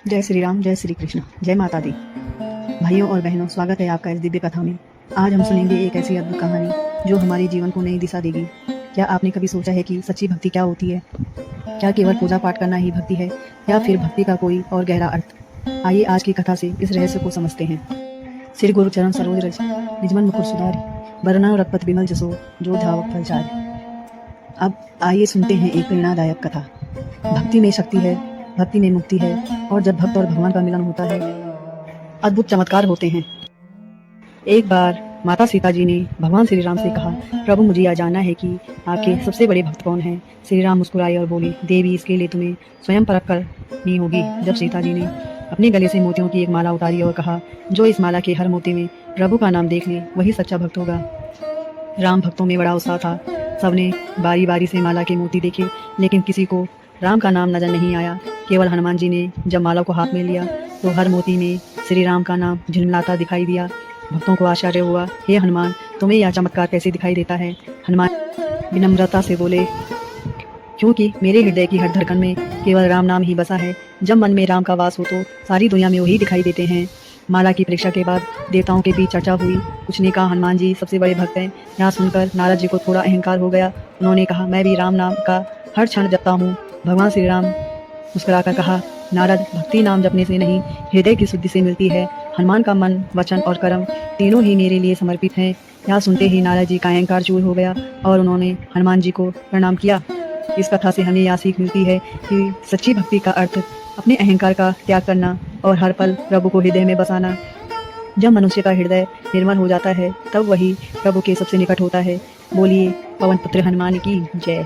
जय श्री राम, जय श्री कृष्ण, जय माता दी। भाइयों और बहनों, स्वागत है आपका इस दिव्य कथा में। आज हम सुनेंगे एक ऐसी अद्भुत कहानी जो हमारे जीवन को नई दिशा देगी। क्या आपने कभी सोचा है कि सच्ची भक्ति क्या होती है? क्या केवल पूजा पाठ करना ही भक्ति है, या फिर भक्ति का कोई और गहरा अर्थ? आइए आज की कथा से इस रहस्य को समझते हैं। श्री गुरु चरण सरोज रज, निजमन मुकुर सुधारि, बरनउँ रघुपति बिमल जसो, जो धावक फल चारि। अब आइए सुनते हैं एक प्रेरणादायक कथा। भक्ति में शक्ति है, भक्ति में मुक्ति है, और जब भक्त और भगवान का मिलन होता है, अद्भुत चमत्कार होते हैं। एक बार माता सीता जी ने भगवान श्री राम से कहा, प्रभु मुझे यह जानना है कि आपके सबसे बड़े भक्त कौन हैं? श्री राम मुस्कुराए और बोले, देवी इसके लिए तुम्हें स्वयं परख करनी होगी। जब सीता जी ने अपने गले से मोतियों की एक माला उतारी और कहा, जो इस माला के हर मोती में प्रभु का नाम देख ले वही सच्चा भक्त होगा। राम भक्तों में बड़ा उत्साह था। सबने बारी बारी से माला के मोती देखे, लेकिन किसी को राम का नाम नजर नहीं आया। केवल हनुमान जी ने जब माला को हाथ में लिया तो हर मोती में श्री राम का नाम झिलमिलाता दिखाई दिया। भक्तों को आश्चर्य हुआ, हे हनुमान, तुम्हें यह चमत्कार कैसे दिखाई देता है? हनुमान विनम्रता से बोले, क्योंकि मेरे हृदय की हर धड़कन में केवल राम नाम ही बसा है। जब मन में राम का वास हो तो सारी दुनिया में वही दिखाई देते हैं। माला की परीक्षा के बाद देवताओं के बीच चर्चा हुई। कुछ ने कहा हनुमान जी सबसे बड़े भक्त हैं। यहाँ सुनकर नारद जी को थोड़ा अहंकार हो गया। उन्होंने कहा, मैं भी राम नाम का हर क्षण जपता हूँ। भगवान श्री राम मुस्कुराकर कहा, नारद, भक्ति नाम जपने से नहीं, हृदय की शुद्धि से मिलती है। हनुमान का मन, वचन और कर्म तीनों ही मेरे लिए समर्पित हैं। यह सुनते ही नारद जी का अहंकार चूर हो गया और उन्होंने हनुमान जी को प्रणाम किया। इस कथा से हमें यह सीख मिलती है कि सच्ची भक्ति का अर्थ अपने अहंकार का त्याग करना और हर पल प्रभु को हृदय में बसाना। जब मनुष्य का हृदय निर्मल हो जाता है तब वही प्रभु के सबसे निकट होता है। बोलिए पवन पुत्र हनुमान की जय।